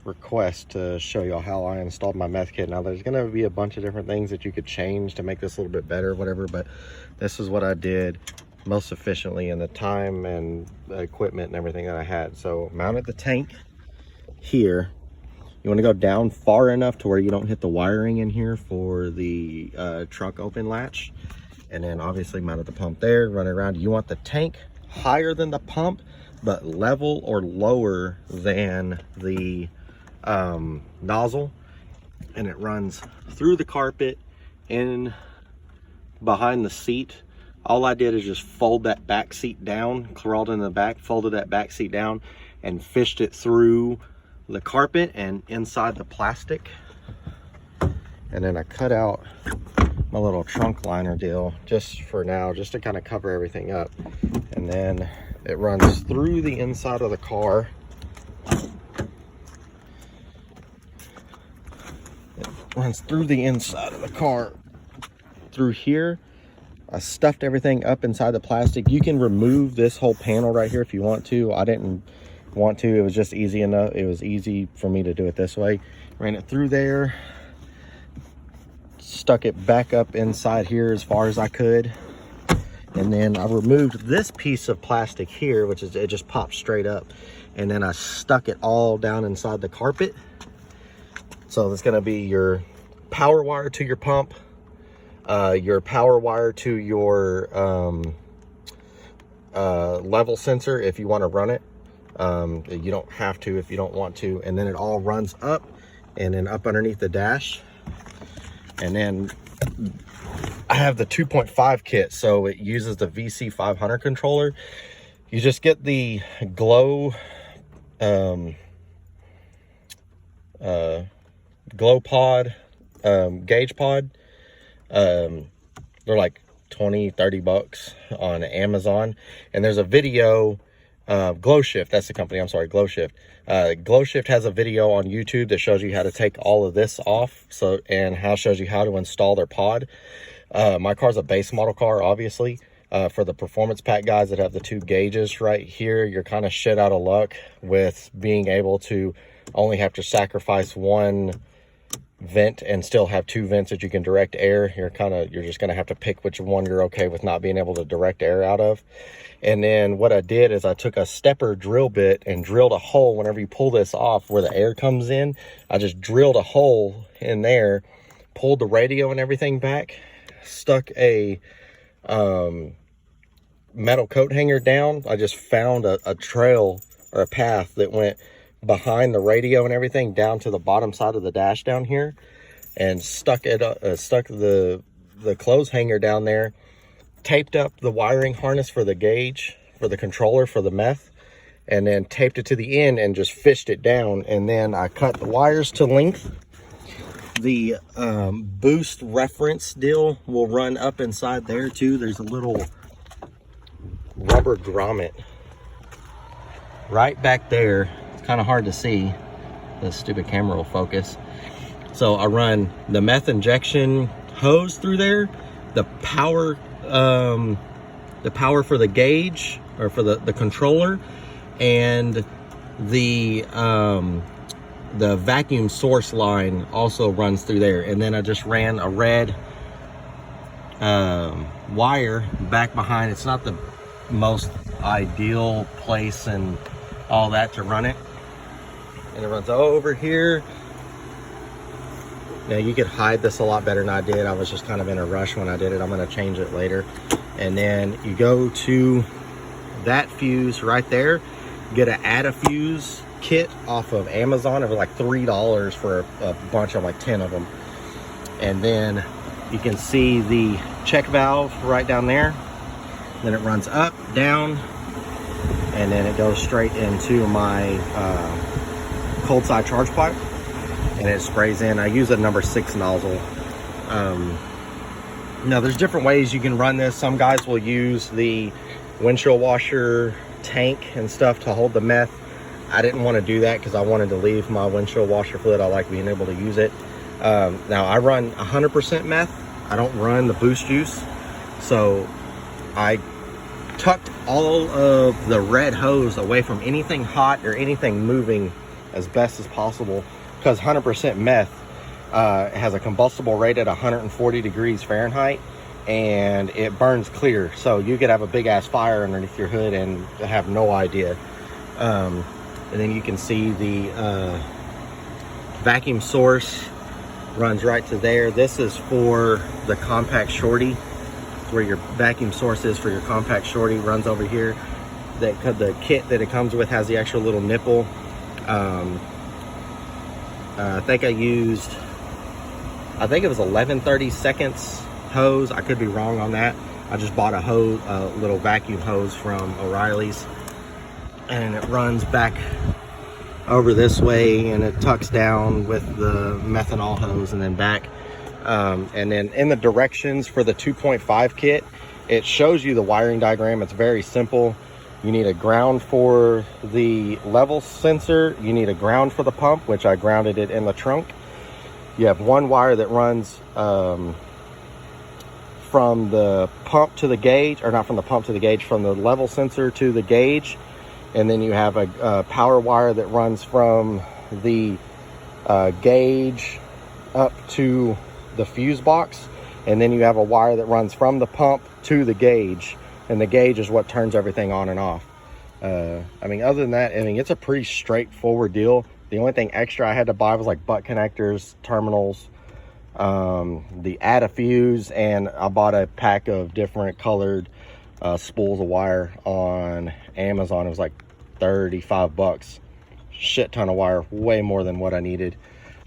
request to show y'all how I installed my meth kit. Now there's going to be a bunch of different things that you could change to make this a little bit better, whatever, but this is what I did most efficiently in the time and the equipment and everything that I had. So mounted the tank here. You want to go down far enough to where you don't hit the wiring in here for the trunk open latch, and then obviously mounted the pump there, run it around. You want the tank higher than the pump, but level or lower than the nozzle, and it runs through the carpet in behind the seat. All I did is just fold that back seat down, crawled in the back, folded that back seat down, and fished it through the carpet and inside the plastic. And then I cut out my little trunk liner deal just for now, just to kind of cover everything up. And then it runs through the inside of the car. It runs through the inside of the car through here. I stuffed everything up inside the plastic. You can remove this whole panel right here if you want to. I didn't want to. It was just easy enough. It was easy for me to do it this way. Ran it through there, stuck it back up inside here as far as I could, and then I removed this piece of plastic here, which is, it just pops straight up, and then I stuck it all down inside the carpet. So it's going to be your power wire to your pump, your power wire to your level sensor if you want to run it. You don't have to if you don't want to. And then it all runs up and then up underneath the dash. And then I have the 2.5 kit, so it uses the VC500 controller. You just get the glow pod, gauge pod. They're like 20-30 bucks on Amazon, and there's a video. Glow Shift, that's the company, I'm sorry, Glow Shift. Glow Shift has a video on YouTube that shows you how to take all of this off, and shows you how to install their pod. My car's a base model car, obviously. For the performance pack guys that have the 2 gauges right here, you're kind of shit out of luck with being able to only have to sacrifice 1 vent and still have 2 vents that you can direct air. You're just going to have to pick which one you're okay with not being able to direct air out of. And then what I did is I took a stepper drill bit and drilled a hole. Whenever you pull this off where the air comes in, I just drilled a hole in there, pulled the radio and everything back, stuck a metal coat hanger down. I just found a trail or a path that went behind the radio and everything down to the bottom side of the dash down here, and stuck the clothes hanger down there, taped up the wiring harness for the gauge for the controller for the meth, and then taped it to the end and just fished it down. And then I cut the wires to length. The boost reference deal will run up inside there too. There's a little rubber grommet right back there. Kind of hard to see, the stupid camera will focus. So I run the meth injection hose through there, the power for the gauge or for the controller, and the vacuum source line also runs through there. And then I just ran a red wire back behind. It's not the most ideal place and all that to run it, and it runs over here. Now you could hide this a lot better than I did. I was just kind of in a rush when I did it. I'm going to change it later. And then you go to that fuse right there, get an add a fuse kit off of Amazon. It was like $3 for a bunch of like 10 of them. And then you can see the check valve right down there. Then it runs up, down, and then it goes straight into my cold side charge pipe, and it sprays in. I use a number 6 nozzle. Now there's different ways you can run this. Some guys will use the windshield washer tank and stuff to hold the meth. I didn't want to do that because I wanted to leave my windshield washer fluid. I like being able to use it. Now I run 100% meth. I don't run the boost juice. So I tucked all of the red hose away from anything hot or anything moving as best as possible, because 100% meth has a combustible rate at 140 degrees Fahrenheit, and it burns clear. So you could have a big ass fire underneath your hood and have no idea. And then you can see the vacuum source runs right to there. This is for the compact shorty, where your vacuum source is for your compact shorty, runs over here. The kit that it comes with has the actual little nipple. I think I used, I think it was 11/32 hose. I could be wrong on that. I just bought a hose, a little vacuum hose from O'Reilly's, and it runs back over this way, and it tucks down with the methanol hose and then back. And then in the directions for the 2.5 kit, it shows you the wiring diagram. It's very simple. You need a ground for the level sensor. You need a ground for the pump, which I grounded it in the trunk. You have one wire that runs from the pump to the gauge, or not from the pump to the gauge, from the level sensor to the gauge. And then you have a power wire that runs from the gauge up to the fuse box. And then you have a wire that runs from the pump to the gauge, and the gauge is what turns everything on and off. I mean, other than that, I mean, it's a pretty straightforward deal. The only thing extra I had to buy was like butt connectors, terminals, the add a fuse, and I bought a pack of different colored spools of wire on Amazon. It was like 35 bucks. Shit ton of wire, way more than what I needed.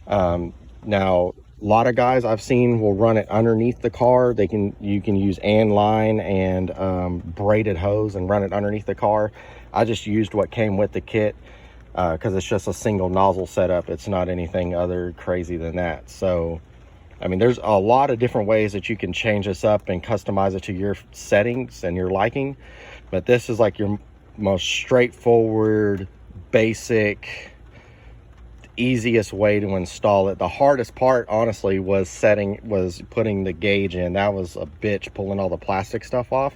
Now, a lot of guys I've seen will run it underneath the car. You can use AND line and braided hose and run it underneath the car. I just used what came with the kit because it's just a single nozzle setup. It's not anything other crazy than that. So I mean, there's a lot of different ways that you can change this up and customize it to your settings and your liking, but this is like your most straightforward, basic, easiest way to install it. The hardest part, honestly, was putting the gauge in. That was a bitch, pulling all the plastic stuff off.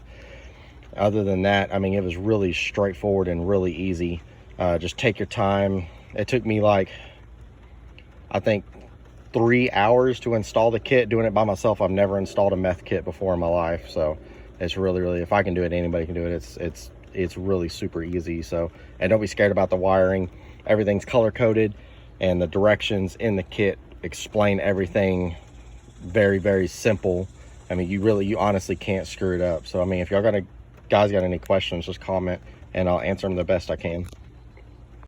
Other than that, I mean, it was really straightforward and really easy. Just take your time. It took me like, I think, 3 hours to install the kit. Doing it by myself, I've never installed a meth kit before in my life, so it's really, if I can do it, anybody can do it. It's really super easy. So, and don't be scared about the wiring. Everything's color coded, and the directions in the kit explain everything very, very simple. I mean, you honestly can't screw it up. So I mean, if y'all guys got any questions, just comment and I'll answer them the best I can.